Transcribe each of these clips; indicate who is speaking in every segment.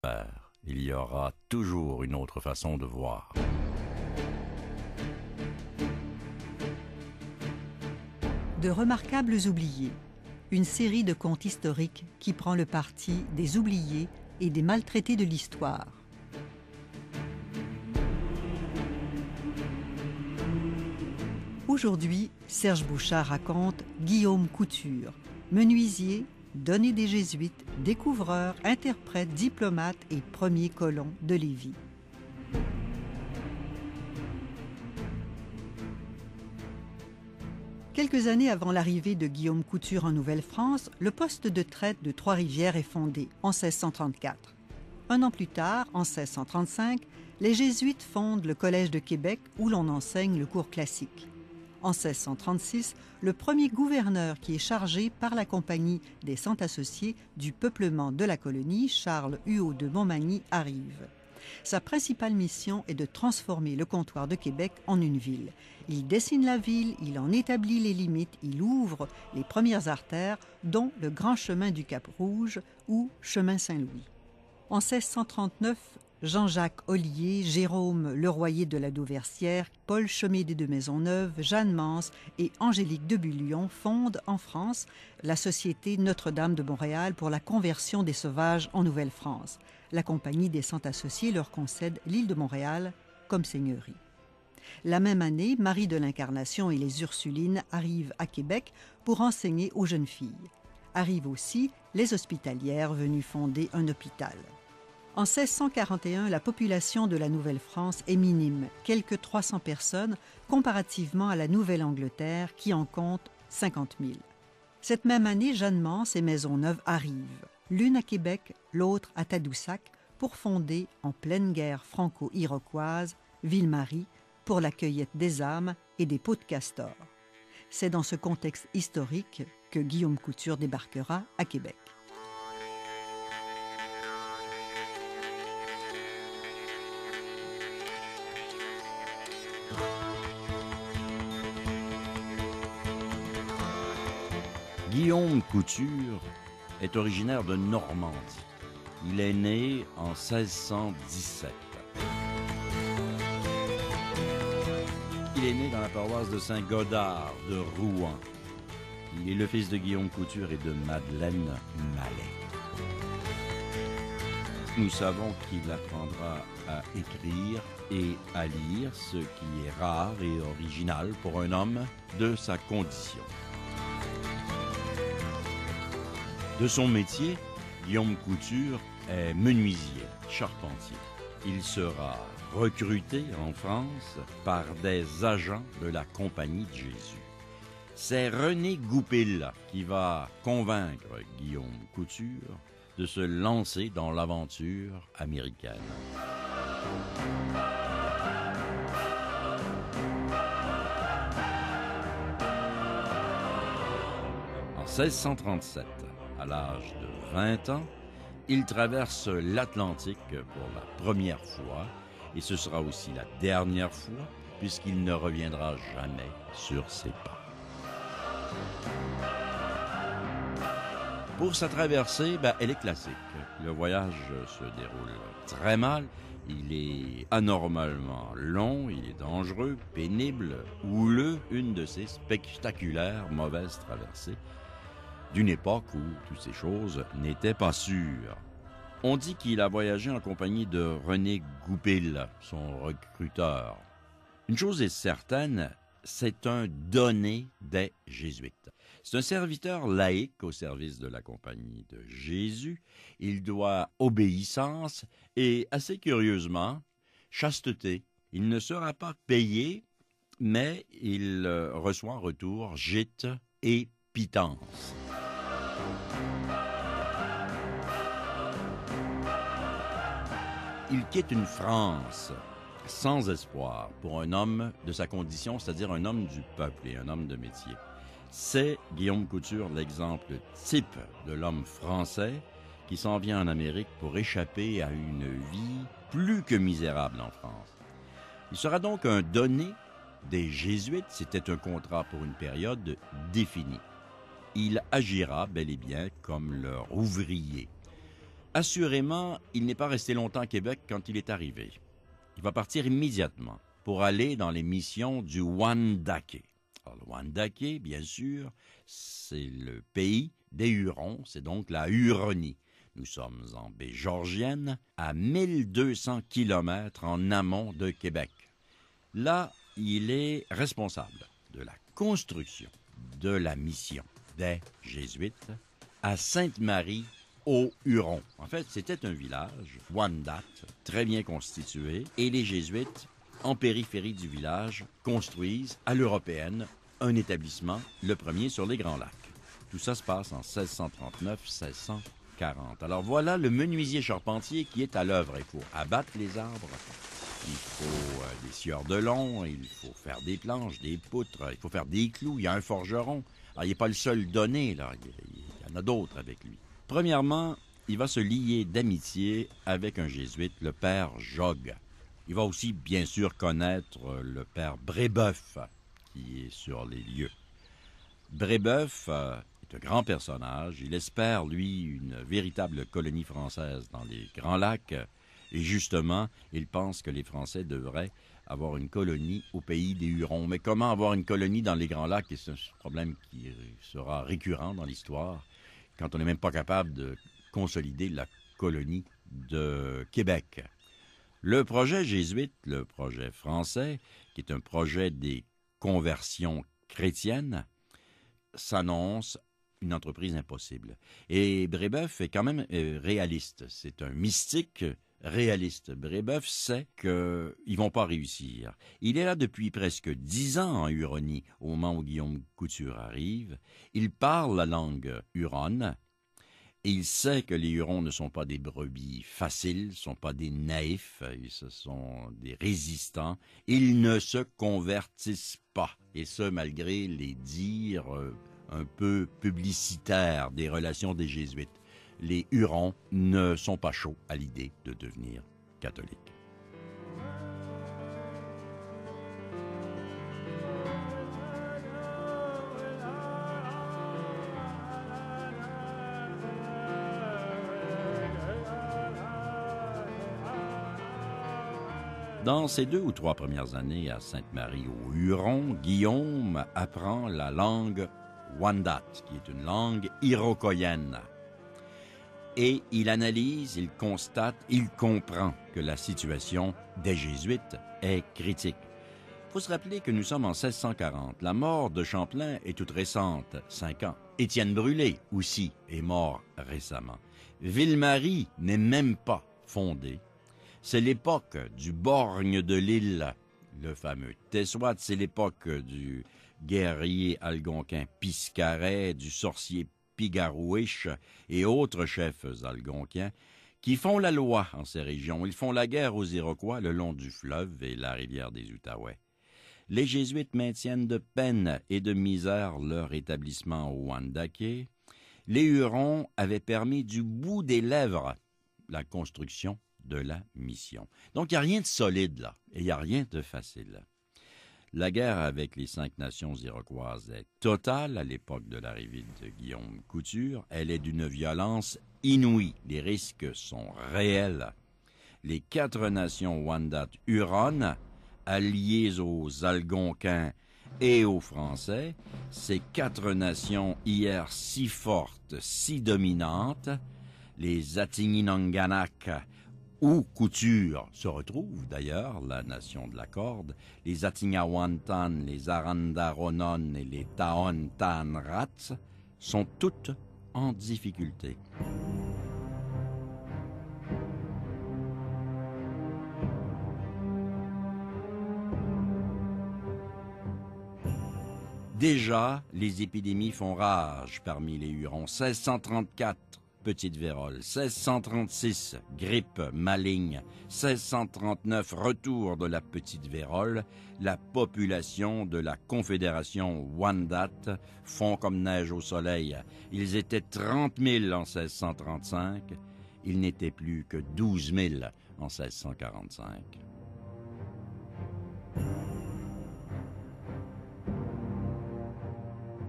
Speaker 1: Père, il y aura toujours une autre façon de voir.
Speaker 2: De remarquables oubliés, une série de contes historiques qui prend le parti des oubliés et des maltraités de l'histoire. Aujourd'hui, Serge Bouchard raconte Guillaume Couture, menuisier, donné des Jésuites, découvreur, interprète, diplomate et premier colon de Lévis. Quelques années avant l'arrivée de Guillaume Couture en Nouvelle-France, le poste de traite de Trois-Rivières est fondé en 1634. Un an plus tard, en 1635, les Jésuites fondent le Collège de Québec où l'on enseigne le cours classique. En 1636, le premier gouverneur qui est chargé par la Compagnie des Cent Associés du peuplement de la colonie, Charles Huot de Montmagny, arrive. Sa principale mission est de transformer le comptoir de Québec en une ville. Il dessine la ville, il en établit les limites, il ouvre les premières artères, dont le grand chemin du Cap-Rouge ou chemin Saint-Louis. En 1639, Jean-Jacques Ollier, Jérôme Leroyer de la Dauversière, Paul Chemédé de Maisonneuve, Jeanne Mance et Angélique de Bullion fondent en France la Société Notre-Dame de Montréal pour la conversion des sauvages en Nouvelle-France. La Compagnie des Cent Associés leur concède l'île de Montréal comme seigneurie. La même année, Marie de l'Incarnation et les Ursulines arrivent à Québec pour enseigner aux jeunes filles. Arrivent aussi les Hospitalières venues fonder un hôpital. En 1641, la population de la Nouvelle-France est minime, quelques 300 personnes, comparativement à la Nouvelle-Angleterre qui en compte 50 000. Cette même année, Jeanne Mance et Maisonneuve arrivent, l'une à Québec, l'autre à Tadoussac, pour fonder, en pleine guerre franco-iroquoise, Ville-Marie, pour la cueillette des âmes et des peaux de castor. C'est dans ce contexte historique que Guillaume Couture débarquera à Québec.
Speaker 1: Guillaume Couture est originaire de Normandie. Il est né en 1617. Il est né dans la paroisse de Saint-Godard de Rouen. Il est le fils de Guillaume Couture et de Madeleine Mallet. Nous savons qu'il apprendra à écrire et à lire, ce qui est rare et original pour un homme de sa condition. De son métier, Guillaume Couture est menuisier, charpentier. Il sera recruté en France par des agents de la Compagnie de Jésus. C'est René Goupil qui va convaincre Guillaume Couture de se lancer dans l'aventure américaine. En 1637, à l'âge de 20 ans, il traverse l'Atlantique pour la première fois et ce sera aussi la dernière fois puisqu'il ne reviendra jamais sur ses pas. Pour sa traversée, elle est classique. Le voyage se déroule très mal. Il est anormalement long, il est dangereux, pénible, houleux, une de ces spectaculaires mauvaises traversées d'une époque où toutes ces choses n'étaient pas sûres. On dit qu'il a voyagé en compagnie de René Goupil, son recruteur. Une chose est certaine, c'est un donné des Jésuites. C'est un serviteur laïque au service de la Compagnie de Jésus. Il doit obéissance et, assez curieusement, chasteté. Il ne sera pas payé, mais il reçoit en retour gîte et pitance. Il quitte une France sans espoir pour un homme de sa condition, c'est-à-dire un homme du peuple et un homme de métier. C'est Guillaume Couture l'exemple type de l'homme français qui s'en vient en Amérique pour échapper à une vie plus que misérable en France. Il sera donc un donné des Jésuites, c'était un contrat pour une période définie. Il agira bel et bien comme leur ouvrier. Assurément, il n'est pas resté longtemps à Québec quand il est arrivé. Il va partir immédiatement pour aller dans les missions du Wendake. Alors, le Wendake, bien sûr, c'est le pays des Hurons, c'est donc la Huronie. Nous sommes en baie Georgienne, à 1200 km en amont de Québec. Là, il est responsable de la construction de la mission des Jésuites à Sainte-Marie aux Hurons. En fait, c'était un village, Wendat, très bien constitué, et les Jésuites, en périphérie du village, construisent à l'européenne un établissement, le premier sur les Grands Lacs. Tout ça se passe en 1639-1640. Alors voilà le menuisier charpentier qui est à l'œuvre. Il faut abattre les arbres, il faut des scieurs de long, il faut faire des planches, des poutres, il faut faire des clous, il y a un forgeron. Alors, il n'est pas le seul donné, là. Il y en a d'autres avec lui. Premièrement, il va se lier d'amitié avec un jésuite, le père Jogues. Il va aussi, bien sûr, connaître le père Brébeuf, qui est sur les lieux. Brébeuf est un grand personnage. Il espère, lui, une véritable colonie française dans les Grands Lacs. Et justement, il pense que les Français devraient avoir une colonie au pays des Hurons. Mais comment avoir une colonie dans les Grands Lacs? C'est un problème qui sera récurrent dans l'histoire, quand on n'est même pas capable de consolider la colonie de Québec. Le projet jésuite, le projet français, qui est un projet des conversions chrétiennes, s'annonce une entreprise impossible. Et Brébeuf est quand même réaliste. C'est un mystique réaliste. Brébeuf sait qu'ils ne vont pas réussir. Il est là depuis presque 10 ans en Huronie, au moment où Guillaume Couture arrive. Il parle la langue huronne. Et il sait que les Hurons ne sont pas des brebis faciles, ne sont pas des naïfs, ce sont des résistants. Ils ne se convertissent pas, et ce malgré les dires un peu publicitaires des relations des Jésuites. Les Hurons ne sont pas chauds à l'idée de devenir catholiques. Dans ses 2 ou 3 premières années à Sainte-Marie aux Hurons, Guillaume apprend la langue Wendat, qui est une langue iroquoienne. Et il analyse, il constate, il comprend que la situation des Jésuites est critique. Il faut se rappeler que nous sommes en 1640. La mort de Champlain est toute récente, 5 ans. Étienne Brûlé, aussi, est mort récemment. Ville-Marie n'est même pas fondée. C'est l'époque du borgne de l'île, le fameux Tessoat. C'est l'époque du guerrier algonquin Piscaret, du sorcier Pigarouiche et autres chefs algonquins qui font la loi en ces régions. Ils font la guerre aux Iroquois le long du fleuve et la rivière des Outaouais. Les Jésuites maintiennent de peine et de misère leur établissement au Wendake. Les Hurons avaient permis du bout des lèvres la construction de la mission. Donc, il n'y a rien de solide là, et il n'y a rien de facile. La guerre avec les 5 nations iroquoises est totale à l'époque de l'arrivée de Guillaume Couture. Elle est d'une violence inouïe. Les risques sont réels. Les 4 nations Wendat Huron, alliées aux Algonquins et aux Français, ces 4 nations hier si fortes, si dominantes, les Attignenonghanak, où Couture se retrouve d'ailleurs, la nation de la corde, les Attignawantan, les Arandaronon et les Taontanrats sont toutes en difficulté. Déjà, les épidémies font rage parmi les Hurons. 1634, petite vérole. 1636, grippe maligne. 1639, retour de la petite vérole. La population de la Confédération Wendat fond comme neige au soleil. Ils étaient 30 000 en 1635. Ils n'étaient plus que 12 000 en 1645.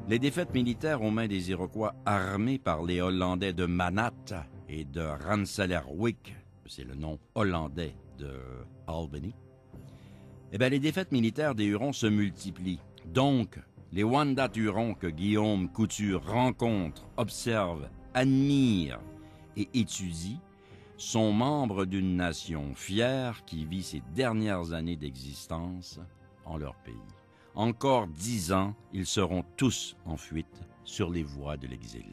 Speaker 1: Les défaites militaires aux mains des Iroquois armés par les Hollandais de Manat et de Rensselaerwyck, c'est le nom hollandais de Albany, eh bien, les défaites militaires des Hurons se multiplient. Donc, les Wendat Hurons que Guillaume Couture rencontre, observe, admire et étudie sont membres d'une nation fière qui vit ses dernières années d'existence en leur pays. Encore 10 ans, ils seront tous en fuite sur les voies de l'exil.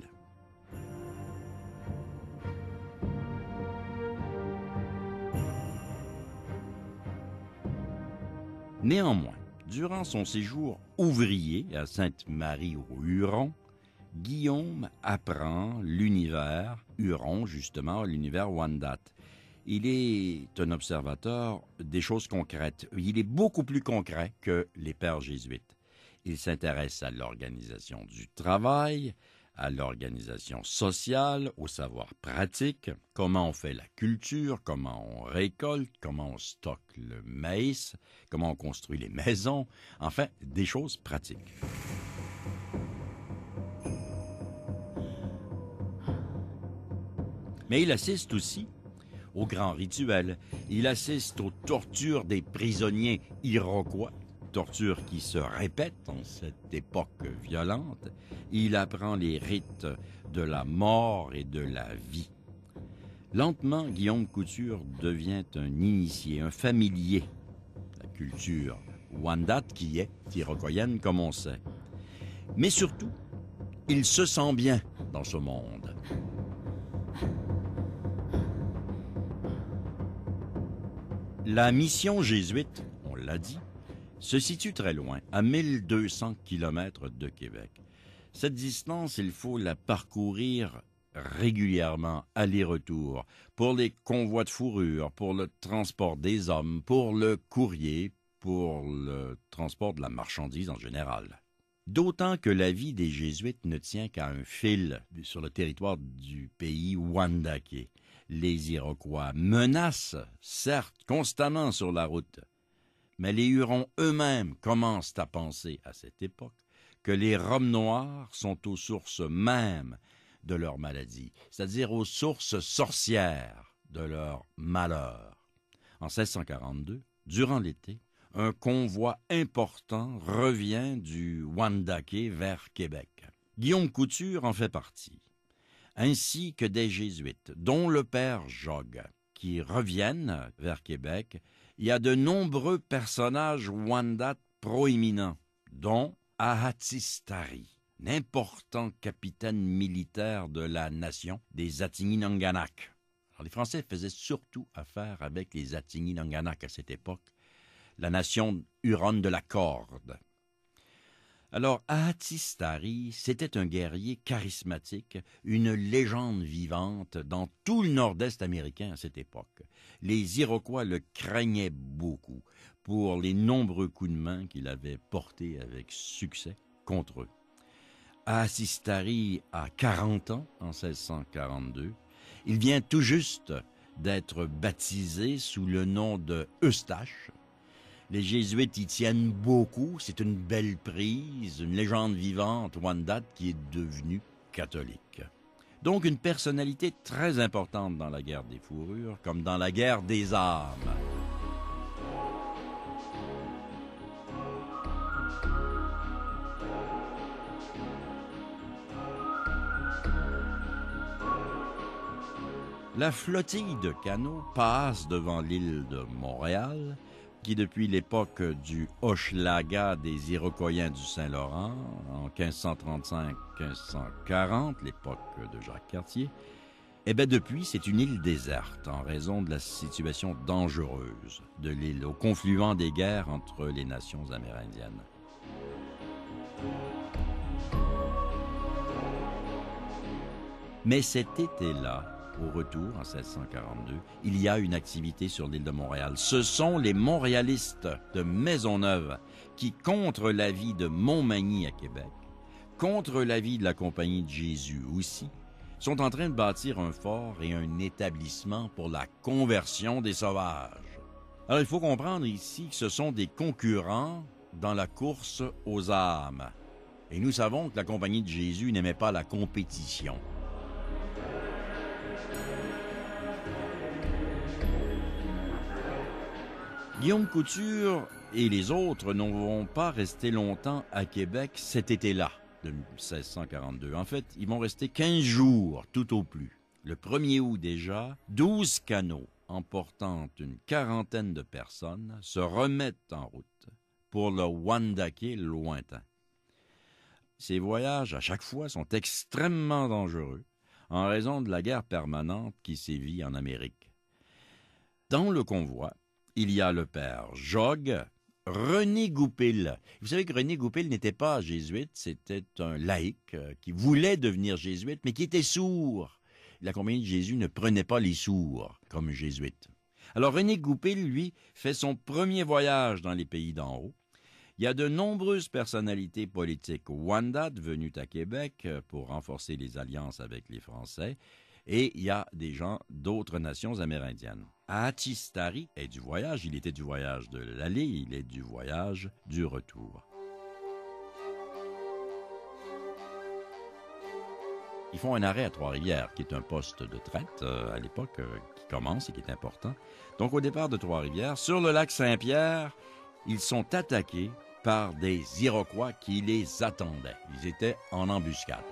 Speaker 1: Néanmoins, durant son séjour ouvrier à Sainte-Marie-aux-Hurons, Guillaume apprend l'univers Huron, justement, l'univers Wendat. Il est un observateur des choses concrètes. Il est beaucoup plus concret que les pères jésuites. Il s'intéresse à l'organisation du travail, à l'organisation sociale, au savoir pratique, comment on fait la culture, comment on récolte, comment on stocke le maïs, comment on construit les maisons, enfin, des choses pratiques. Mais il assiste aussi aux grands rituels. Il assiste aux tortures des prisonniers iroquois, tortures qui se répètent en cette époque violente. Il apprend les rites de la mort et de la vie. Lentement, Guillaume Couture devient un initié, un familier de la culture Wendat qui est iroquoienne, comme on sait. Mais surtout, il se sent bien dans ce monde. La mission jésuite, on l'a dit, se situe très loin, à 1200 km de Québec. Cette distance, il faut la parcourir régulièrement, aller-retour, pour les convois de fourrure, pour le transport des hommes, pour le courrier, pour le transport de la marchandise en général. D'autant que la vie des Jésuites ne tient qu'à un fil sur le territoire du pays Wendake. Les Iroquois menacent, certes, constamment sur la route, mais les Hurons eux-mêmes commencent à penser à cette époque que les robes noires sont aux sources mêmes de leur maladie, c'est-à-dire aux sources sorcières de leur malheur. En 1642, durant l'été, un convoi important revient du Wendake vers Québec. Guillaume Couture en fait partie, ainsi que des Jésuites, dont le père Jogues, qui reviennent vers Québec. Il y a de nombreux personnages Wendat proéminents, dont Ahatistari, un important capitaine militaire de la nation des Attigny-Nonganak. Les Français faisaient surtout affaire avec les Attigny-Nonganak à cette époque, la nation huronne de la Corde. Alors, Ahatistari, c'était un guerrier charismatique, une légende vivante dans tout le nord-est américain à cette époque. Les Iroquois le craignaient beaucoup pour les nombreux coups de main qu'il avait portés avec succès contre eux. Ahatistari a 40 ans en 1642. Il vient tout juste d'être baptisé sous le nom de Eustache. Les Jésuites y tiennent beaucoup, c'est une belle prise, une légende vivante, Wendat, qui est devenue catholique. Donc une personnalité très importante dans la guerre des fourrures, comme dans la guerre des armes. La flottille de canaux passe devant l'île de Montréal, qui depuis l'époque du Hochelaga des Iroquoiens du Saint-Laurent, en 1535-1540, l'époque de Jacques Cartier, eh bien depuis, c'est une île déserte en raison de la situation dangereuse de l'île, au confluent des guerres entre les nations amérindiennes. Mais cet été-là, au retour, en 1642, il y a une activité sur l'île de Montréal. Ce sont les Montréalistes de Maisonneuve qui, contre l'avis de Montmagny à Québec, contre l'avis de la Compagnie de Jésus aussi, sont en train de bâtir un fort et un établissement pour la conversion des sauvages. Alors, il faut comprendre ici que ce sont des concurrents dans la course aux âmes. Et nous savons que la Compagnie de Jésus n'aimait pas la compétition. Guillaume Couture et les autres ne vont pas rester longtemps à Québec cet été-là, de 1642. En fait, ils vont rester 15 jours, tout au plus. Le 1er août déjà, 12 canots emportant une quarantaine de personnes se remettent en route pour le Wendake lointain. Ces voyages, à chaque fois, sont extrêmement dangereux en raison de la guerre permanente qui sévit en Amérique. Dans le convoi, il y a le père Jogues, René Goupil. Vous savez que René Goupil n'était pas jésuite, c'était un laïc qui voulait devenir jésuite, mais qui était sourd. La Compagnie de Jésus ne prenait pas les sourds comme jésuite. Alors René Goupil, lui, fait son premier voyage dans les pays d'en haut. Il y a de nombreuses personnalités politiques Wendat venues à Québec pour renforcer les alliances avec les Français, et il y a des gens d'autres nations amérindiennes. Hatchistari est du voyage, il était du voyage de l'aller, il est du voyage du retour. Ils font un arrêt à Trois-Rivières, qui est un poste de traite à l'époque, qui commence et qui est important. Donc au départ de Trois-Rivières, sur le lac Saint-Pierre, ils sont attaqués par des Iroquois qui les attendaient. Ils étaient en embuscade.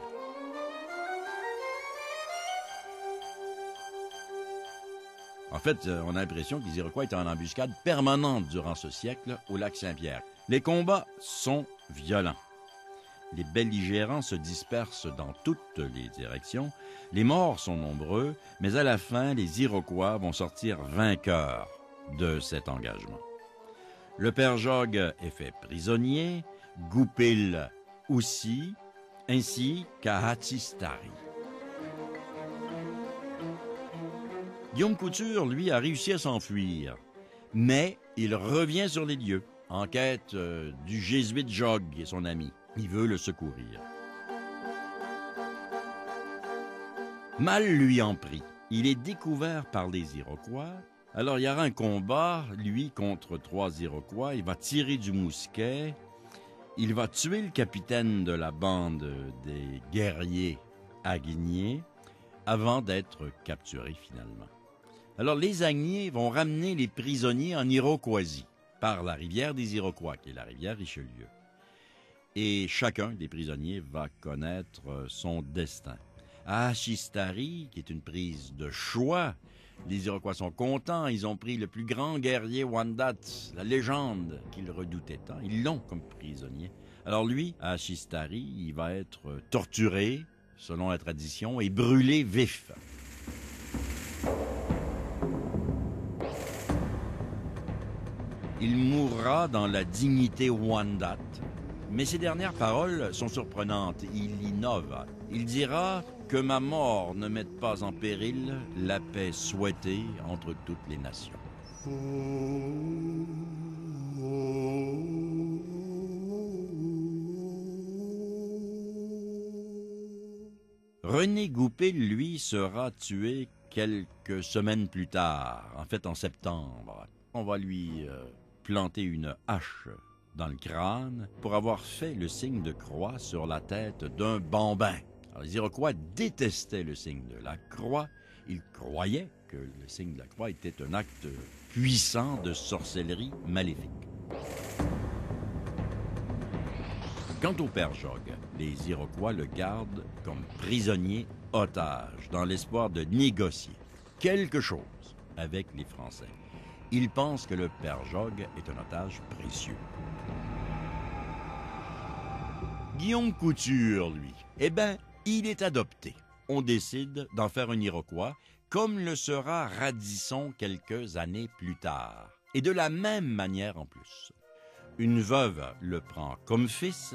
Speaker 1: En fait, on a l'impression que les Iroquois étaient en embuscade permanente durant ce siècle au lac Saint-Pierre. Les combats sont violents. Les belligérants se dispersent dans toutes les directions. Les morts sont nombreux, mais à la fin, les Iroquois vont sortir vainqueurs de cet engagement. Le père Jogues est fait prisonnier, Goupil aussi, ainsi qu'Hatchistari. Guillaume Couture, lui, a réussi à s'enfuir, mais il revient sur les lieux, en quête du jésuite Jogues et son ami. Il veut le secourir. Mal lui en prit. Il est découvert par les Iroquois. Alors il y aura un combat, lui, contre 3 Iroquois. Il va tirer du mousquet. Il va tuer le capitaine de la bande des guerriers Agniers avant d'être capturé finalement. Alors les Agniers vont ramener les prisonniers en Iroquoisie par la rivière des Iroquois, qui est la rivière Richelieu. Et chacun des prisonniers va connaître son destin. À Hatchistari, qui est une prise de choix, les Iroquois sont contents, ils ont pris le plus grand guerrier Wendat, la légende qu'ils redoutaient tant, ils l'ont comme prisonnier. Alors lui, à Hatchistari, il va être torturé, selon la tradition, et brûlé vif. Il mourra dans la dignité Wendat. Mais ses dernières paroles sont surprenantes. Il innove. Il dira que ma mort ne mette pas en péril la paix souhaitée entre toutes les nations. René Goupil, lui, sera tué quelques semaines plus tard, en fait en septembre. On va lui planter une hache dans le crâne pour avoir fait le signe de croix sur la tête d'un bambin. Alors, les Iroquois détestaient le signe de la croix. Ils croyaient que le signe de la croix était un acte puissant de sorcellerie maléfique. Quant au père Jogues, les Iroquois le gardent comme prisonnier otage dans l'espoir de négocier quelque chose avec les Français. Ils pensent que le père Jogues est un otage précieux. Guillaume Couture, lui, il est adopté. On décide d'en faire un Iroquois, comme le sera Radisson quelques années plus tard. Et de la même manière en plus. Une veuve le prend comme fils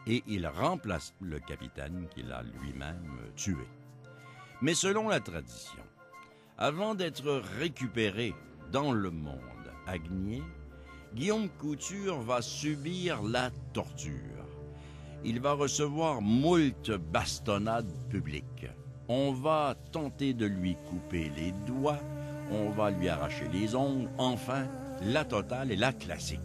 Speaker 1: et il remplace le capitaine qu'il a lui-même tué. Mais selon la tradition, avant d'être récupéré dans le monde Agnier, Guillaume Couture va subir la torture. Il va recevoir moult bastonnades publiques. On va tenter de lui couper les doigts, on va lui arracher les ongles, enfin, la totale est la classique.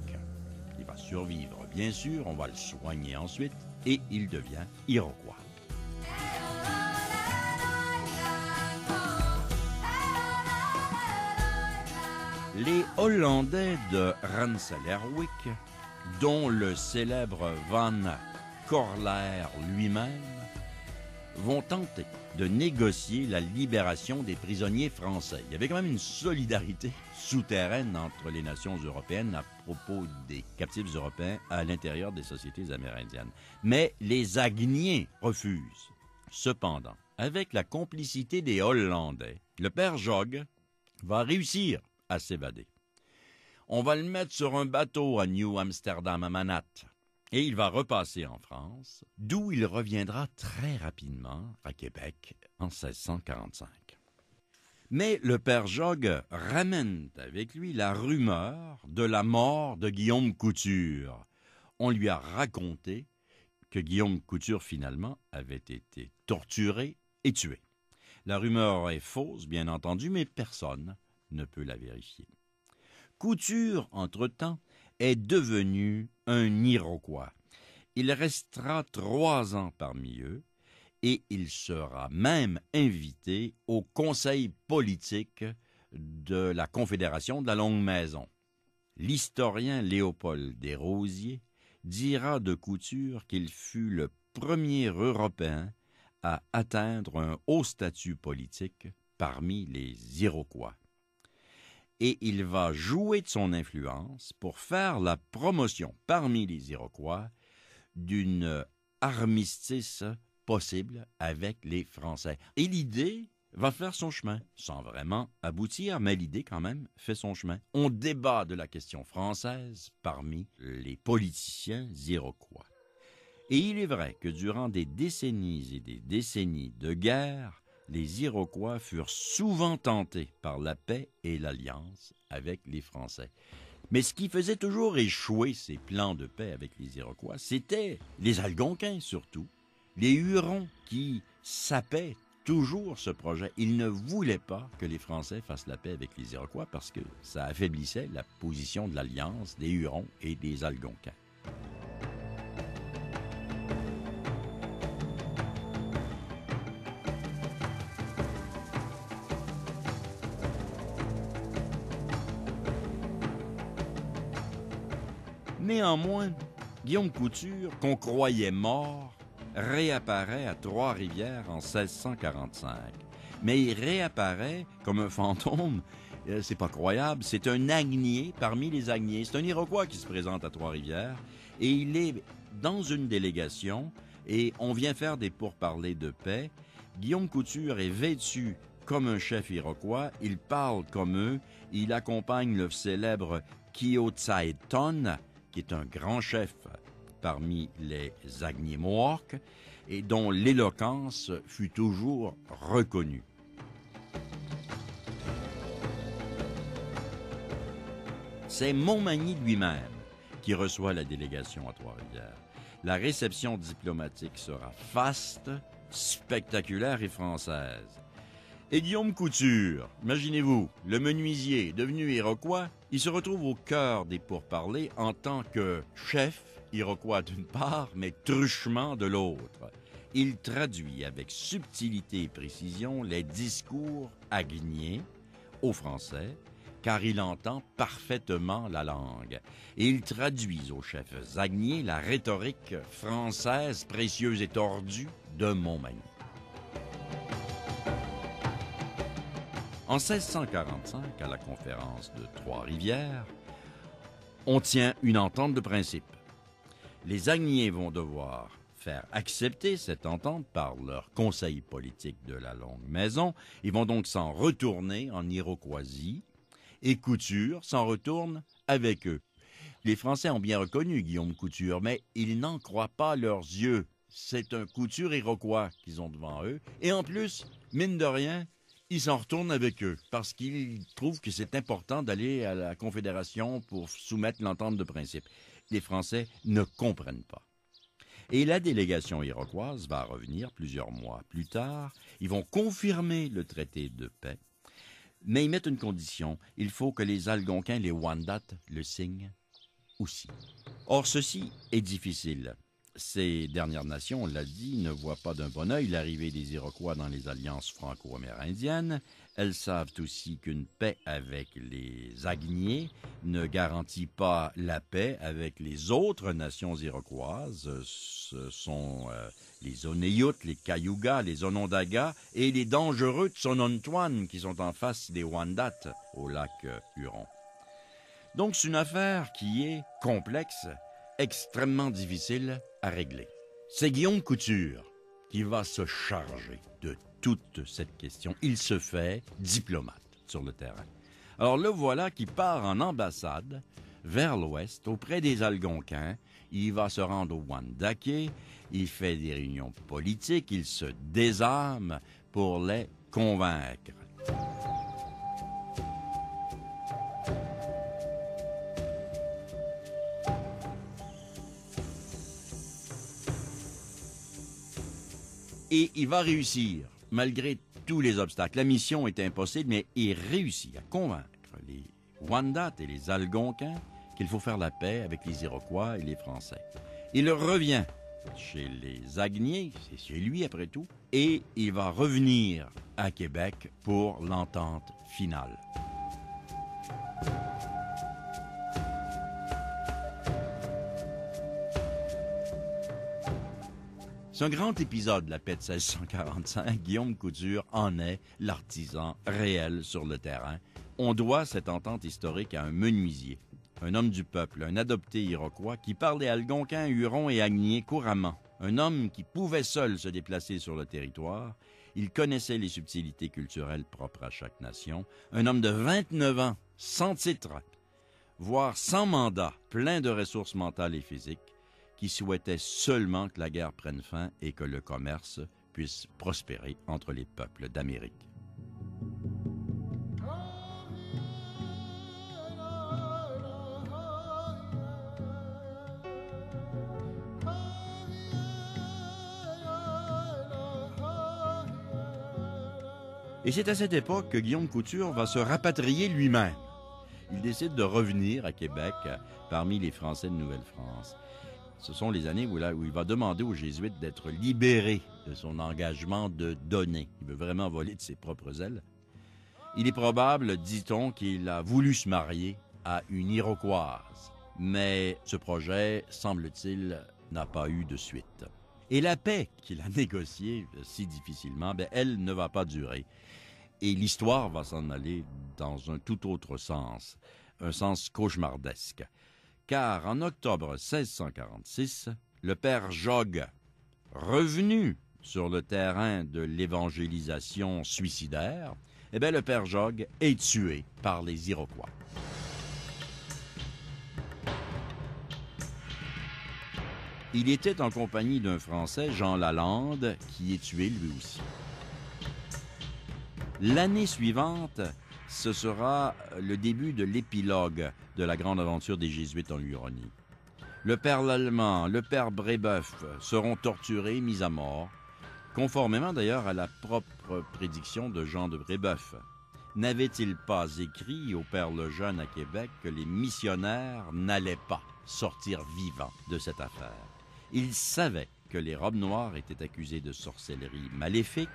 Speaker 1: Il va survivre, bien sûr, on va le soigner ensuite, et il devient Iroquois. Les Hollandais de Rensselaerwyck, dont le célèbre Van Corlaer lui-même, vont tenter de négocier la libération des prisonniers français. Il y avait quand même une solidarité souterraine entre les nations européennes à propos des captifs européens à l'intérieur des sociétés amérindiennes. Mais les Agniers refusent. Cependant, avec la complicité des Hollandais, le père Jog va réussir à s'évader. On va le mettre sur un bateau à New Amsterdam à Manhattan et il va repasser en France, d'où il reviendra très rapidement à Québec en 1645. Mais le père Jog ramène avec lui la rumeur de la mort de Guillaume Couture. On lui a raconté que Guillaume Couture finalement avait été torturé et tué. La rumeur est fausse, bien entendu, mais personne ne peut la vérifier. Couture, entre-temps, est devenu un Iroquois. Il restera 3 ans parmi eux et il sera même invité au conseil politique de la Confédération de la Longue Maison. L'historien Léopold Desrosiers dira de Couture qu'il fut le premier Européen à atteindre un haut statut politique parmi les Iroquois. Et il va jouer de son influence pour faire la promotion parmi les Iroquois d'une armistice possible avec les Français. Et l'idée va faire son chemin, sans vraiment aboutir, mais l'idée quand même fait son chemin. On débat de la question française parmi les politiciens iroquois. Et il est vrai que durant des décennies et des décennies de guerre, les Iroquois furent souvent tentés par la paix et l'alliance avec les Français. Mais ce qui faisait toujours échouer ces plans de paix avec les Iroquois, c'était les Algonquins surtout, les Hurons qui sapaient toujours ce projet. Ils ne voulaient pas que les Français fassent la paix avec les Iroquois parce que ça affaiblissait la position de l'alliance des Hurons et des Algonquins. Néanmoins, Guillaume Couture, qu'on croyait mort, réapparaît à Trois-Rivières en 1645. Mais il réapparaît comme un fantôme, c'est pas croyable, c'est un Agnier parmi les Agniers. C'est un Iroquois qui se présente à Trois-Rivières et il est dans une délégation et on vient faire des pourparlers de paix. Guillaume Couture est vêtu comme un chef iroquois, il parle comme eux, il accompagne le célèbre Kiotsaeton, qui est un grand chef parmi les Agniers Mohawks et dont l'éloquence fut toujours reconnue. C'est Montmagny lui-même qui reçoit la délégation à Trois-Rivières. La réception diplomatique sera faste, spectaculaire et française. Et Guillaume Couture, imaginez-vous, le menuisier devenu iroquois, il se retrouve au cœur des pourparlers en tant que chef iroquois d'une part, mais truchement de l'autre. Il traduit avec subtilité et précision les discours agniers aux Français, car il entend parfaitement la langue. Et il traduit aux chefs agniers la rhétorique française précieuse et tordue de Montmagny. En 1645, à la conférence de Trois-Rivières, on tient une entente de principe. Les Agniers vont devoir faire accepter cette entente par leur conseil politique de la Longue Maison. Ils vont donc s'en retourner en Iroquoisie et Couture s'en retourne avec eux. Les Français ont bien reconnu Guillaume Couture, mais ils n'en croient pas leurs yeux. C'est un Couture iroquois qu'ils ont devant eux. Et en plus, mine de rien, ils s'en retournent avec eux parce qu'ils trouvent que c'est important d'aller à la Confédération pour soumettre l'entente de principe. Les Français ne comprennent pas. Et la délégation iroquoise va revenir plusieurs mois plus tard. Ils vont confirmer le traité de paix, mais ils mettent une condition. Il faut que les Algonquins, les Wendat, le signent aussi. Or, ceci est difficile. Ces dernières nations, on l'a dit, ne voient pas d'un bon œil l'arrivée des Iroquois dans les alliances franco-amérindiennes. Elles savent aussi qu'une paix avec les Agniers ne garantit pas la paix avec les autres nations iroquoises. Ce sont les Oneyoutes, les Cayugas, les Onondagas et les dangereux Tsonontoines qui sont en face des Wendat au lac Huron. Donc c'est une affaire qui est complexe, extrêmement difficile à régler. C'est Guillaume Couture qui va se charger de toute cette question. Il se fait diplomate sur le terrain. Alors le voilà qui part en ambassade vers l'ouest, auprès des Algonquins. Il va se rendre au Wendake, il fait des réunions politiques, il se désarme pour les convaincre. Et il va réussir, malgré tous les obstacles. La mission est impossible, mais il réussit à convaincre les Wendat et les Algonquins qu'il faut faire la paix avec les Iroquois et les Français. Il revient chez les Agniers, c'est chez lui après tout, et il va revenir à Québec pour l'entente finale. C'est un grand épisode de la paix de 1645. Guillaume Couture en est l'artisan réel sur le terrain. On doit cette entente historique à un menuisier, un homme du peuple, un adopté iroquois qui parlait algonquin, huron et agnier couramment. Un homme qui pouvait seul se déplacer sur le territoire. Il connaissait les subtilités culturelles propres à chaque nation. Un homme de 29 ans, sans titre, voire sans mandat, plein de ressources mentales et physiques, qui souhaitait seulement que la guerre prenne fin et que le commerce puisse prospérer entre les peuples d'Amérique. Et c'est à cette époque que Guillaume Couture va se rapatrier lui-même. Il décide de revenir à Québec parmi les Français de Nouvelle-France. Ce sont les années où il va demander aux Jésuites d'être libérés de son engagement de donner. Il veut vraiment voler de ses propres ailes. Il est probable, dit-on, qu'il a voulu se marier à une Iroquoise. Mais ce projet, semble-t-il, n'a pas eu de suite. Et la paix qu'il a négociée si difficilement, elle ne va pas durer. Et l'histoire va s'en aller dans un tout autre sens, un sens cauchemardesque. Car en octobre 1646, le père Jogues, revenu sur le terrain de l'évangélisation suicidaire, le père Jogues est tué par les Iroquois. Il était en compagnie d'un Français, Jean Lalande, qui est tué lui aussi. L'année suivante, ce sera le début de l'épilogue de la grande aventure des Jésuites en Huronie. Le père Lallemand, le père Brébeuf seront torturés, mis à mort, conformément d'ailleurs à la propre prédiction de Jean de Brébeuf. N'avait-il pas écrit au père Lejeune à Québec que les missionnaires n'allaient pas sortir vivants de cette affaire? Il savait que les robes noires étaient accusées de sorcellerie maléfique.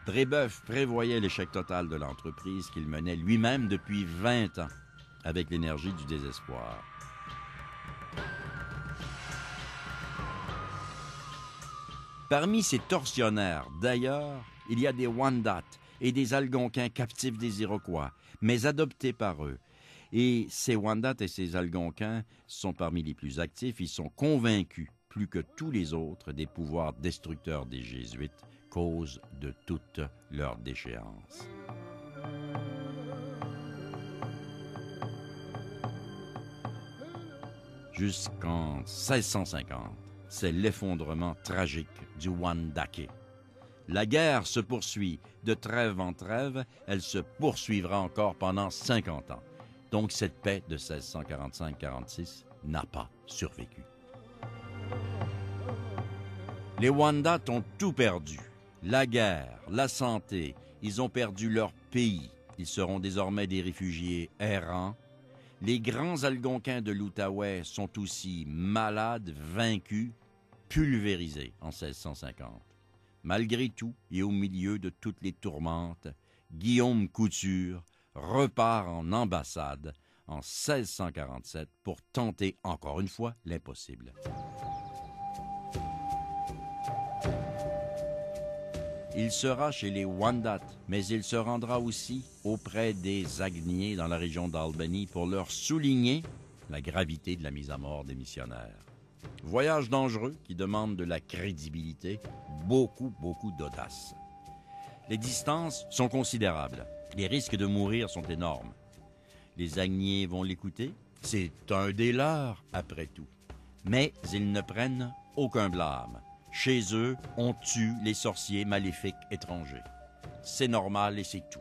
Speaker 1: Brébeuf prévoyait l'échec total de l'entreprise qu'il menait lui-même depuis 20 ans, avec l'énergie du désespoir. Parmi ces tortionnaires, d'ailleurs, il y a des Wendat et des Algonquins captifs des Iroquois, mais adoptés par eux. Et ces Wendat et ces Algonquins sont parmi les plus actifs. Ils sont convaincus, plus que tous les autres, des pouvoirs destructeurs des Jésuites, cause de toute leur déchéance. Jusqu'en 1650, c'est l'effondrement tragique du Wendake. La guerre se poursuit de trêve en trêve, elle se poursuivra encore pendant 50 ans. Donc cette paix de 1645-46 n'a pas survécu. Les Wendat ont tout perdu. La guerre, la santé, ils ont perdu leur pays. Ils seront désormais des réfugiés errants. Les grands Algonquins de l'Outaouais sont aussi malades, vaincus. pulvérisé en 1650. Malgré tout et au milieu de toutes les tourmentes, Guillaume Couture repart en ambassade en 1647 pour tenter encore une fois l'impossible. Il sera chez les Wendat, mais il se rendra aussi auprès des Agniers dans la région d'Albany pour leur souligner la gravité de la mise à mort des missionnaires. Voyage dangereux qui demande de la crédibilité, beaucoup d'audace. Les distances sont considérables. Les risques de mourir sont énormes. Les Agniers vont l'écouter. C'est un des leurs, après tout. Mais ils ne prennent aucun blâme. Chez eux, on tue les sorciers maléfiques étrangers. C'est normal et c'est tout.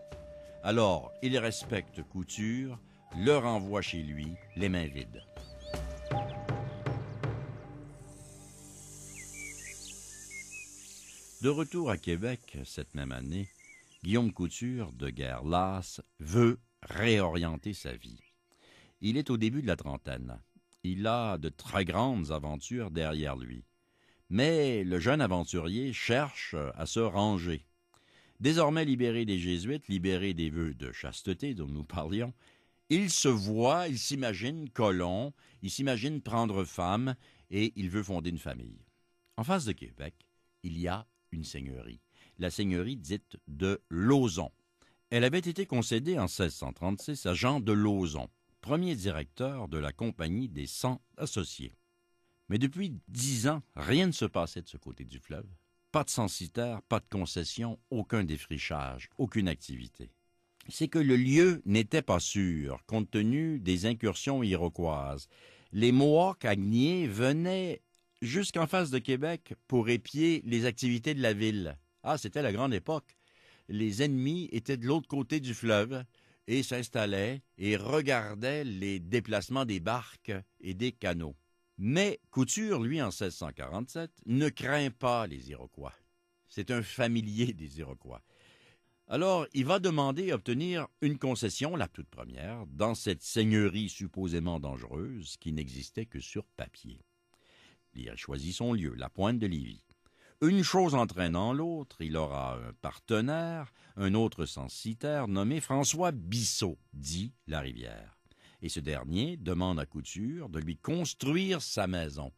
Speaker 1: Alors, il respecte Couture, le renvoie chez lui, les mains vides. De retour à Québec cette même année, Guillaume Couture, de guerre lasse, veut réorienter sa vie. Il est au début de la trentaine. Il a de très grandes aventures derrière lui. Mais le jeune aventurier cherche à se ranger. Désormais libéré des Jésuites, libéré des vœux de chasteté dont nous parlions, il se voit, il s'imagine colon, il s'imagine prendre femme et il veut fonder une famille. En face de Québec, il y a une seigneurie, la seigneurie dite de Lauzon. Elle avait été concédée en 1636 à Jean de Lauzon, premier directeur de la Compagnie des 100 associés. Mais depuis 10 ans, rien ne se passait de ce côté du fleuve. Pas de censitaire, pas de concession, aucun défrichage, aucune activité. C'est que le lieu n'était pas sûr, compte tenu des incursions iroquoises. Les Mohawks agniers venaient jusqu'en face de Québec pour épier les activités de la ville. Ah, c'était la grande époque. Les ennemis étaient de l'autre côté du fleuve et s'installaient et regardaient les déplacements des barques et des canaux. Mais Couture, lui, en 1647, ne craint pas les Iroquois. C'est un familier des Iroquois. Alors, il va demander à obtenir une concession, la toute première, dans cette seigneurie supposément dangereuse qui n'existait que sur papier. Il choisit son lieu, la pointe de Lévis. Une chose entraînant l'autre, il aura un partenaire, un autre censitaire nommé François Bissot, dit La Rivière. Et ce dernier demande à Couture de lui construire sa maison.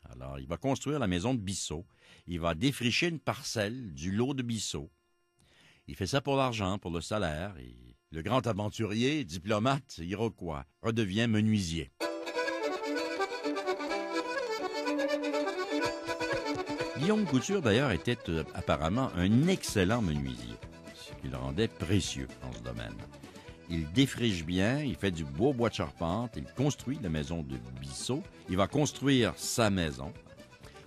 Speaker 1: Alors, il va construire la maison de Bissot. Il va défricher une parcelle du lot de Bissot. Il fait ça pour l'argent, pour le salaire, et le grand aventurier, diplomate, iroquois, redevient menuisier. Guillaume Couture, d'ailleurs, était apparemment un excellent menuisier, ce qui le rendait précieux dans ce domaine. Il défriche bien, il fait du beau bois de charpente, il construit la maison de Bissot, il va construire sa maison.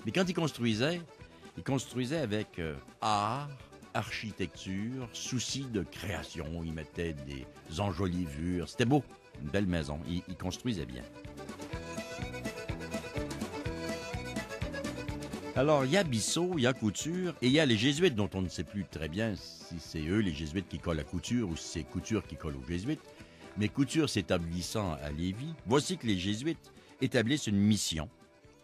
Speaker 1: Mais quand il construisait avec art, architecture, souci de création. Il mettait des enjolivures. C'était beau, une belle maison. Il construisait bien. Alors, il y a Bissot, il y a Couture, et il y a les Jésuites, dont on ne sait plus très bien si c'est eux, les Jésuites, qui collent à Couture, ou si c'est Couture qui colle aux Jésuites. Mais Couture s'établissant à Lévis, voici que les Jésuites établissent une mission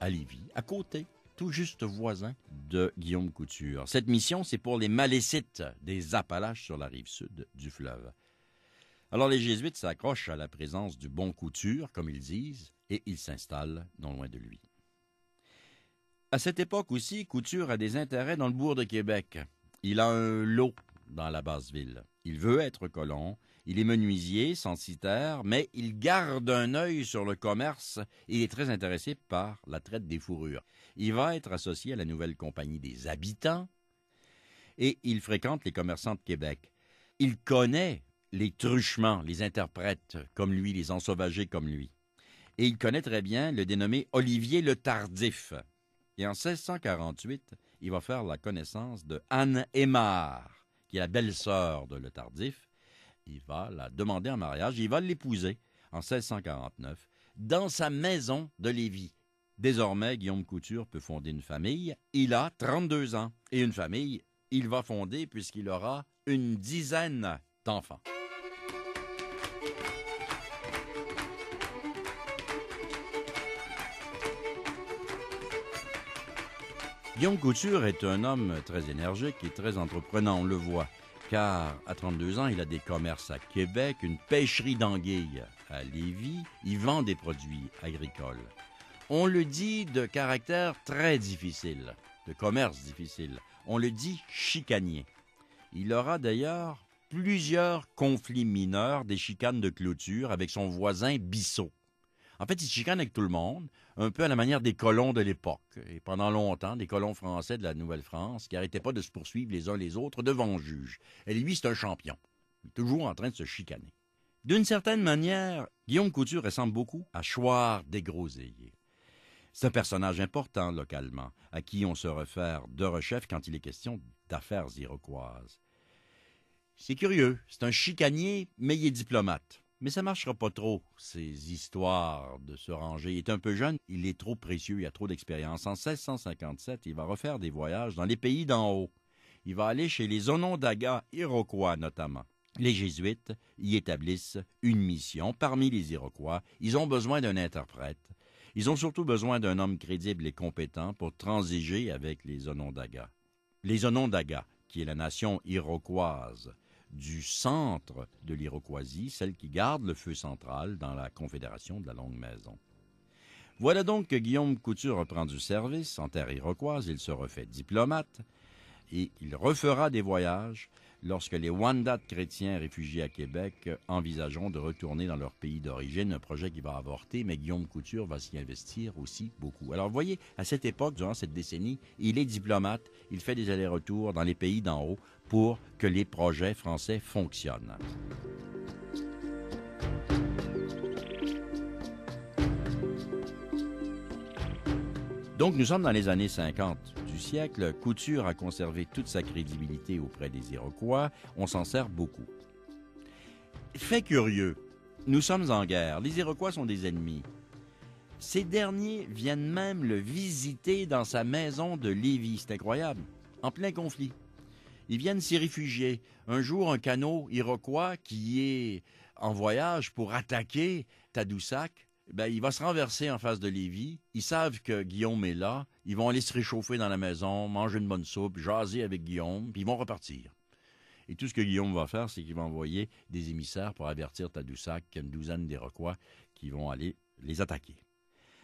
Speaker 1: à Lévis, à côté, tout juste voisin de Guillaume Couture. Cette mission, c'est pour les Malécites des Appalaches sur la rive sud du fleuve. Alors, les Jésuites s'accrochent à la présence du bon Couture, comme ils disent, et ils s'installent non loin de lui. À cette époque aussi, Couture a des intérêts dans le bourg de Québec. Il a un lot dans la basse ville. Il veut être colon, il est menuisier, censitaire, mais il garde un œil sur le commerce et il est très intéressé par la traite des fourrures. Il va être associé à la nouvelle compagnie des habitants et il fréquente les commerçants de Québec. Il connaît les truchements, les interprètes comme lui, les ensauvagés comme lui. Et il connaît très bien le dénommé Olivier le Tardif. Et en 1648, il va faire la connaissance de Anne Aymard, qui est la belle-sœur de Le Tardif. Il va la demander en mariage, il va l'épouser en 1649 dans sa maison de Lévis. Désormais, Guillaume Couture peut fonder une famille. Il a 32 ans et une famille, il va fonder puisqu'il aura une dizaine d'enfants. Guillaume Couture est un homme très énergique et très entreprenant, on le voit, car à 32 ans, il a des commerces à Québec, une pêcherie d'anguilles à Lévis, il vend des produits agricoles. On le dit de caractère très difficile, de commerce difficile, on le dit chicanier. Il aura d'ailleurs plusieurs conflits mineurs, des chicanes de clôture avec son voisin Bissot. En fait, il se chicane avec tout le monde, un peu à la manière des colons de l'époque. Et pendant longtemps, des colons français de la Nouvelle-France qui n'arrêtaient pas de se poursuivre les uns les autres devant le juge. Et lui, c'est un champion. Il est toujours en train de se chicaner. D'une certaine manière, Guillaume Couture ressemble beaucoup à Chouard Desgroseilliers. C'est un personnage important localement, à qui on se réfère de rechef quand il est question d'affaires iroquoises. C'est curieux, c'est un chicanier, mais il est diplomate. Mais ça ne marchera pas trop, ces histoires de se ranger. Il est un peu jeune, il est trop précieux, il a trop d'expérience. En 1657, il va refaire des voyages dans les pays d'en haut. Il va aller chez les Onondagas iroquois notamment. Les Jésuites y établissent une mission parmi les Iroquois. Ils ont besoin d'un interprète. Ils ont surtout besoin d'un homme crédible et compétent pour transiger avec les Onondagas. Les Onondagas, qui est la nation iroquoise du centre de l'Iroquoisie, celle qui garde le feu central dans la Confédération de la Longue Maison. Voilà donc que Guillaume Couture reprend du service en terre iroquoise, il se refait diplomate et il refera des voyages lorsque les Wendat chrétiens réfugiés à Québec envisageront de retourner dans leur pays d'origine, un projet qui va avorter, mais Guillaume Couture va s'y investir aussi beaucoup. Alors vous voyez, à cette époque, durant cette décennie, il est diplomate, il fait des allers-retours dans les pays d'en haut pour que les projets français fonctionnent. Donc nous sommes dans les années 50 du siècle. Couture a conservé toute sa crédibilité auprès des Iroquois. On s'en sert beaucoup. Fait curieux, nous sommes en guerre. Les Iroquois sont des ennemis. Ces derniers viennent même le visiter dans sa maison de Lévis. C'est incroyable. En plein conflit. Ils viennent s'y réfugier. Un jour, un canot iroquois qui est en voyage pour attaquer Tadoussac, il va se renverser en face de Lévis. Ils savent que Guillaume est là. Ils vont aller se réchauffer dans la maison, manger une bonne soupe, jaser avec Guillaume, puis ils vont repartir. Et tout ce que Guillaume va faire, c'est qu'il va envoyer des émissaires pour avertir Tadoussac qu'il y a une douzaine d'Iroquois qui vont aller les attaquer.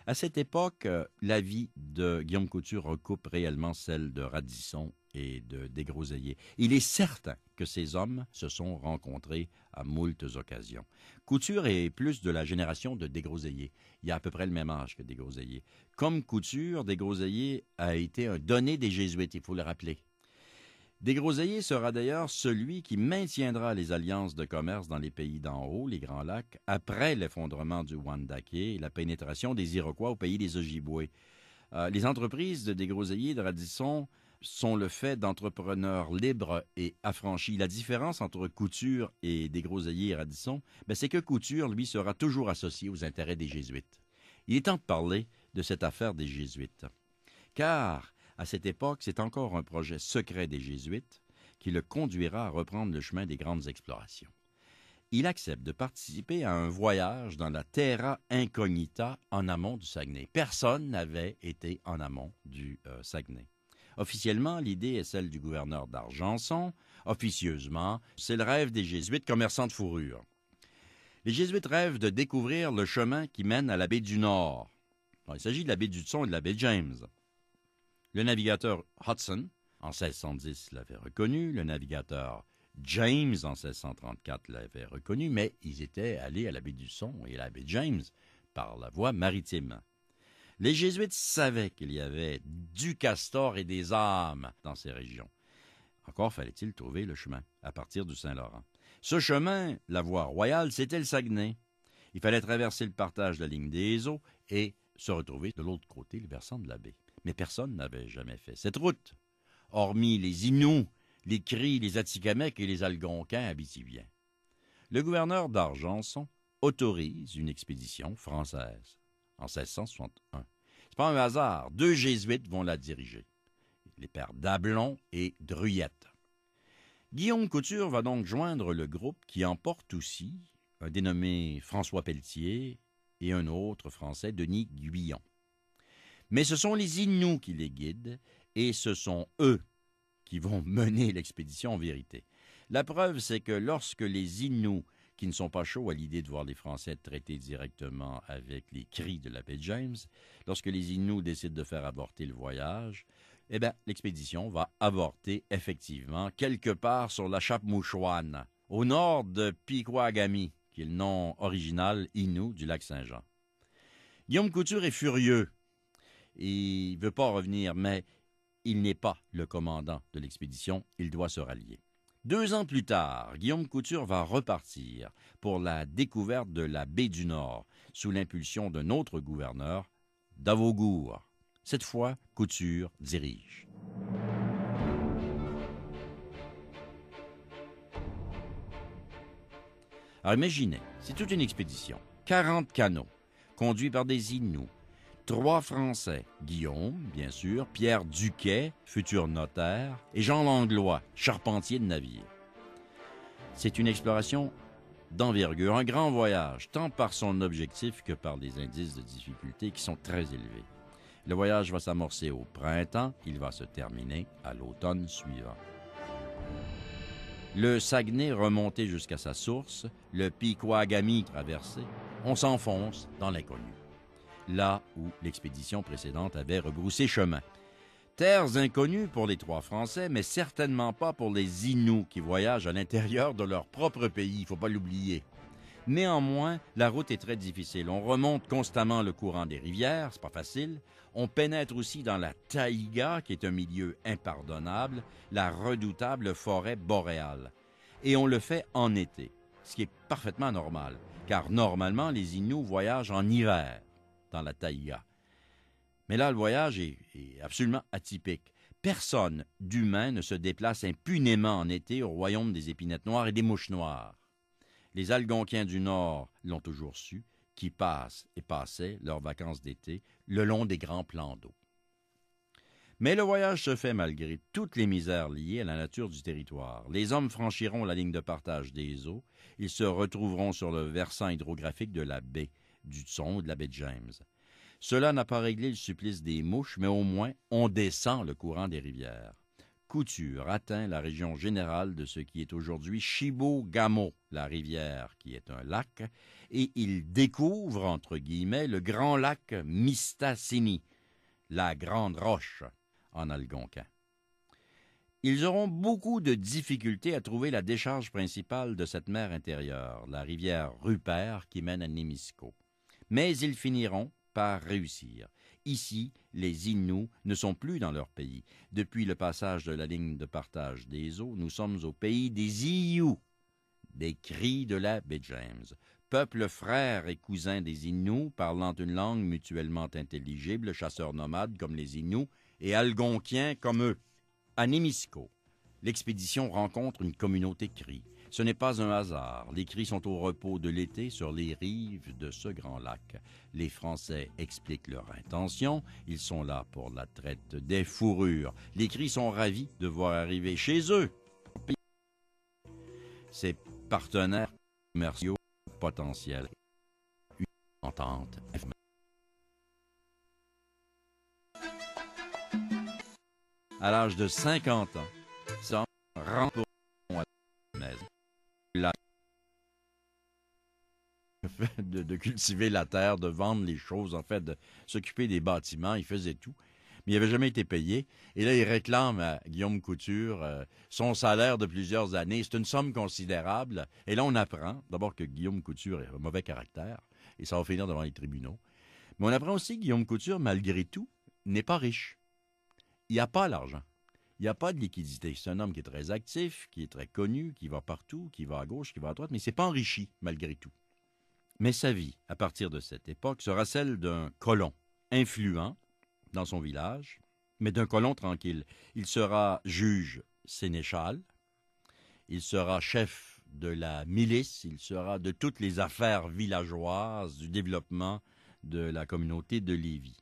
Speaker 1: À cette époque, la vie de Guillaume Couture recoupe réellement celle de Radisson et de Desgroseilliers. Il est certain que ces hommes se sont rencontrés à moultes occasions. Couture est plus de la génération de Desgroseilliers. Il a à peu près le même âge que Desgroseilliers. Comme Couture, Desgroseilliers a été un donné des Jésuites, il faut le rappeler. Desgroseilliers sera d'ailleurs celui qui maintiendra les alliances de commerce dans les pays d'en haut, les Grands Lacs, après l'effondrement du Wendake et la pénétration des Iroquois au pays des Ojibwés. Les entreprises de Desgroseilliers et de Radisson sont le fait d'entrepreneurs libres et affranchis. La différence entre Couture et Desgroseilliers et Radisson, c'est que Couture, lui, sera toujours associé aux intérêts des Jésuites. Il est temps de parler de cette affaire des Jésuites. Car, à cette époque, c'est encore un projet secret des Jésuites qui le conduira à reprendre le chemin des grandes explorations. Il accepte de participer à un voyage dans la Terra Incognita en amont du Saguenay. Personne n'avait été en amont du Saguenay. Officiellement, l'idée est celle du gouverneur d'Argenson. Officieusement, c'est le rêve des Jésuites commerçants de fourrure. Les Jésuites rêvent de découvrir le chemin qui mène à la baie du Nord. Il s'agit de la baie d'Hudson et de la baie James. Le navigateur Hudson, en 1610, l'avait reconnu. Le navigateur James, en 1634, l'avait reconnu, mais ils étaient allés à la baie d'Hudson et à la baie James par la voie maritime. Les Jésuites savaient qu'il y avait du castor et des âmes dans ces régions. Encore fallait-il trouver le chemin à partir du Saint-Laurent. Ce chemin, la voie royale, c'était le Saguenay. Il fallait traverser le partage de la ligne des eaux et se retrouver de l'autre côté, le versant de la baie. Mais personne n'avait jamais fait cette route, hormis les Inuits, les Cris, les Atikamekw et les Algonquins abitiviens. Le gouverneur d'Argenson autorise une expédition française en 1661. C'est pas un hasard, 2 jésuites vont la diriger, les pères Dablon et Druyette. Guillaume Couture va donc joindre le groupe qui emporte aussi un dénommé François Pelletier et un autre Français, Denis Guyon. Mais ce sont les Inuits qui les guident et ce sont eux qui vont mener l'expédition en vérité. La preuve, c'est que lorsque les Inuits, qui ne sont pas chauds à l'idée de voir les Français traiter directement avec les cris de la baie James, lorsque les Inuits décident de faire avorter le voyage, eh bien, l'expédition va avorter effectivement quelque part sur la Chape-Mouchouane, au nord de Piquagami, qui est le nom original Innu du lac Saint-Jean. Guillaume Couture est furieux. Il ne veut pas revenir, mais il n'est pas le commandant de l'expédition. Il doit se rallier. 2 ans plus tard, Guillaume Couture va repartir pour la découverte de la baie du Nord, sous l'impulsion d'un autre gouverneur, Davogour. Cette fois, Couture dirige. Alors imaginez, c'est toute une expédition. 40 canots, conduits par des Inuits. 3 Français, Guillaume, bien sûr, Pierre Duquet, futur notaire, et Jean Langlois, charpentier de navire. C'est une exploration d'envergure, un grand voyage, tant par son objectif que par les indices de difficulté qui sont très élevés. Le voyage va s'amorcer au printemps, il va se terminer à l'automne suivant. Le Saguenay remonté jusqu'à sa source, le Piquagami traversé, on s'enfonce dans l'inconnu, là où l'expédition précédente avait rebroussé chemin. Terres inconnues pour les 3 Français, mais certainement pas pour les Inuits qui voyagent à l'intérieur de leur propre pays, il ne faut pas l'oublier. Néanmoins, la route est très difficile. On remonte constamment le courant des rivières, c'est pas facile. On pénètre aussi dans la taïga, qui est un milieu impardonnable, la redoutable forêt boréale. Et on le fait en été, ce qui est parfaitement normal, car normalement, les Inuits voyagent en hiver dans la taïga. Mais là, le voyage est absolument atypique. Personne d'humain ne se déplace impunément en été au royaume des épinettes noires et des mouches noires. Les Algonquiens du Nord l'ont toujours su, qui passent et passaient leurs vacances d'été le long des grands plans d'eau. Mais le voyage se fait malgré toutes les misères liées à la nature du territoire. Les hommes franchiront la ligne de partage des eaux. Ils se retrouveront sur le versant hydrographique de la baie du Tson ou de la baie James. Cela n'a pas réglé le supplice des mouches, mais au moins on descend le courant des rivières. Couture atteint la région générale de ce qui est aujourd'hui Chibougamau, la rivière qui est un lac, et il découvre, entre guillemets, le grand lac Mistassini, la Grande Roche, en algonquin. Ils auront beaucoup de difficultés à trouver la décharge principale de cette mer intérieure, la rivière Rupert qui mène à Némisco. Mais ils finiront par réussir. Ici, les Inuits ne sont plus dans leur pays. Depuis le passage de la ligne de partage des eaux, nous sommes au pays des Iyous, des cris de la baie James. Peuple frère et cousin des Inuits, parlant une langue mutuellement intelligible, chasseurs nomades comme les Inuits et algonquiens comme eux. À Némisco, l'expédition rencontre une communauté crie. Ce n'est pas un hasard. Les cris sont au repos de l'été sur les rives de ce grand lac. Les Français expliquent leur intention. Ils sont là pour la traite des fourrures. Les cris sont ravis de voir arriver chez eux ces partenaires commerciaux potentiels. Une entente. À l'âge de 50 ans, ça rentre à la maison. De cultiver la terre, de vendre les choses, en fait, de s'occuper des bâtiments, il faisait tout. Mais il n'avait jamais été payé. Et là, il réclame à Guillaume Couture son salaire de plusieurs années. C'est une somme considérable. Et là, on apprend, d'abord que Guillaume Couture est un mauvais caractère, et ça va finir devant les tribunaux. Mais on apprend aussi que Guillaume Couture, malgré tout, n'est pas riche. Il n'a pas l'argent. Il n'y a pas de liquidité. C'est un homme qui est très actif, qui est très connu, qui va partout, qui va à gauche, qui va à droite, mais il ne s'est pas enrichi, malgré tout. Mais sa vie, à partir de cette époque, sera celle d'un colon influent dans son village, mais d'un colon tranquille. Il sera juge sénéchal, il sera chef de la milice, il sera de toutes les affaires villageoises, du développement de la communauté de Lévis.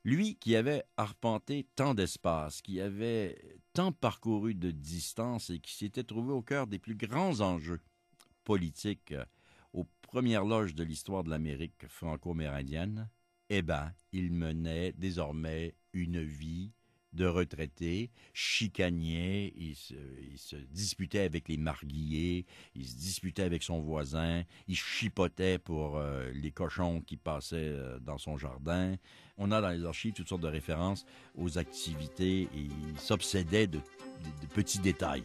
Speaker 1: Lui qui avait arpenté tant d'espace, qui avait tant parcouru de distance et qui s'était trouvé au cœur des plus grands enjeux politiques aux premières loges de l'histoire de l'Amérique franco-amérindienne, il menait désormais une vie de retraités, chicanier, il se disputait avec les marguilliers, il se disputait avec son voisin, il chipotait pour les cochons qui passaient dans son jardin. On a dans les archives toutes sortes de références aux activités et il s'obsédait de petits détails.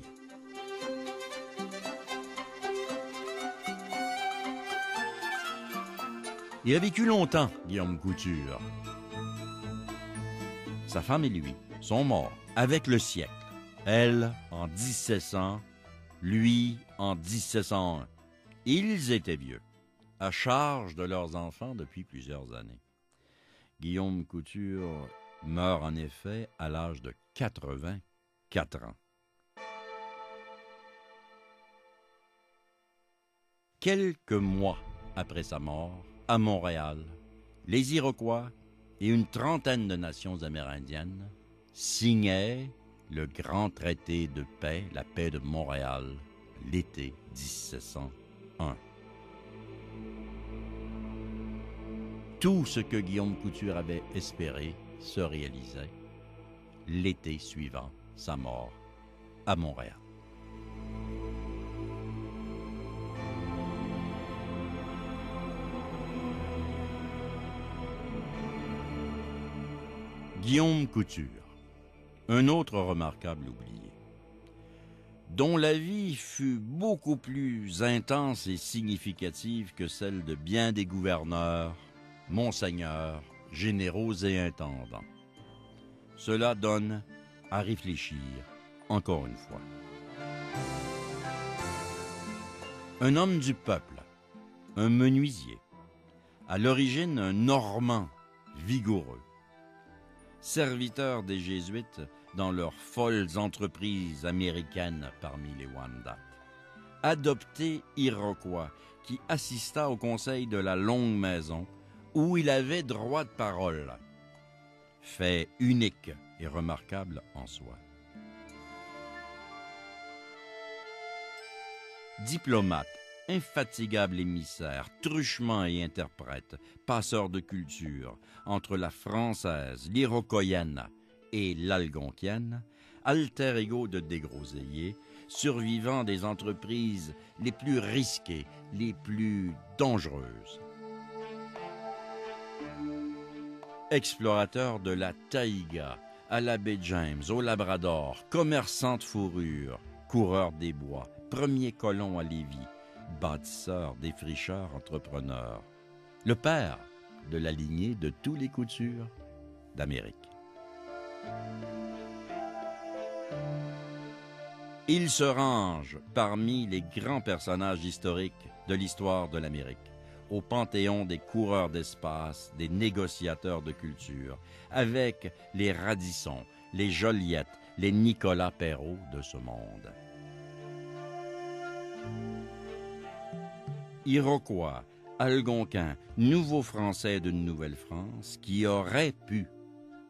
Speaker 1: Il a vécu longtemps, Guillaume Couture. Sa femme et lui sont morts avec le siècle. Elle en 1700, lui en 1701. Ils étaient vieux, à charge de leurs enfants depuis plusieurs années. Guillaume Couture meurt en effet à l'âge de 84 ans. Quelques mois après sa mort, à Montréal, les Iroquois et une trentaine de nations amérindiennes signaient le grand traité de paix, la paix de Montréal, l'été 1701. Tout ce que Guillaume Couture avait espéré se réalisait l'été suivant sa mort à Montréal. Guillaume Couture, un autre remarquable oublié, dont la vie fut beaucoup plus intense et significative que celle de bien des gouverneurs, monseigneurs, généraux et intendants. Cela donne à réfléchir encore une fois. Un homme du peuple, un menuisier, à l'origine un Normand vigoureux, serviteur des Jésuites dans leurs folles entreprises américaines parmi les Wendat. Adopté Iroquois qui assista au conseil de la Longue Maison où il avait droit de parole. Fait unique et remarquable en soi. Diplomate, infatigable émissaire, truchement et interprète, passeur de culture, entre la française, l'iroquoienne et l'algonquienne, alter ego de dégroseillier, survivant des entreprises les plus risquées, les plus dangereuses. Explorateur de la taïga, à la baie James, au Labrador, commerçant de fourrure, coureur des bois, premier colon à Lévis, bâtisseur, défricheur, entrepreneur. Le père de la lignée de tous les Coutures d'Amérique. Il se range parmi les grands personnages historiques de l'histoire de l'Amérique, au panthéon des coureurs d'espace, des négociateurs de culture, avec les Radisson, les Joliette, les Nicolas Perrault de ce monde. Iroquois, Algonquins, nouveaux Français d'une Nouvelle-France qui auraient pu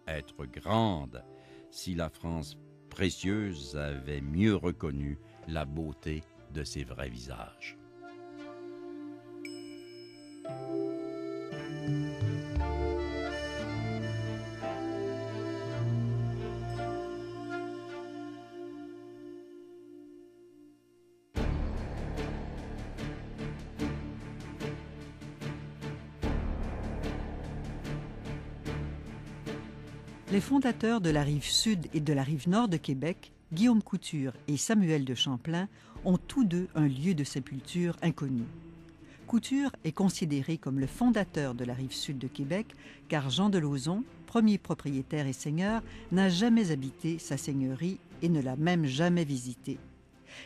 Speaker 1: être grandes si la France précieuse avait mieux reconnu la beauté de ses vrais visages.
Speaker 2: Les fondateurs de la rive sud et de la rive nord de Québec, Guillaume Couture et Samuel de Champlain, ont tous deux un lieu de sépulture inconnu. Couture est considéré comme le fondateur de la rive sud de Québec, car Jean de Lauzon, premier propriétaire et seigneur, n'a jamais habité sa seigneurie et ne l'a même jamais visitée.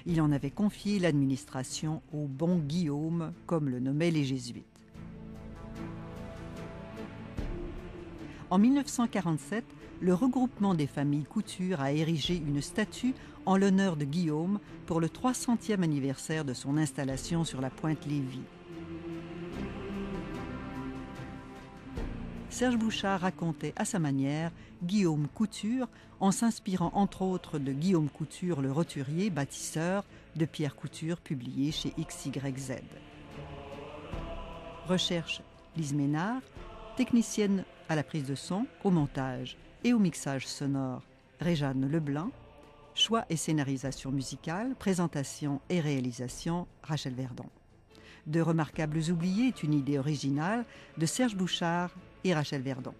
Speaker 2: Il en avait confié l'administration au bon Guillaume, comme le nommaient les Jésuites. En 1947, le regroupement des familles Couture a érigé une statue en l'honneur de Guillaume pour le 300e anniversaire de son installation sur la pointe Lévis. Serge Bouchard racontait à sa manière Guillaume Couture en s'inspirant entre autres de Guillaume Couture le roturier, bâtisseur, de Pierre Couture, publié chez XYZ. Recherche Lise Ménard, technicienne à la prise de son, au montage et au mixage sonore Réjeanne Leblanc. Choix et scénarisation musicale, présentation et réalisation, Rachel Verdon. De Remarquables oubliés est une idée originale de Serge Bouchard et Rachel Verdon.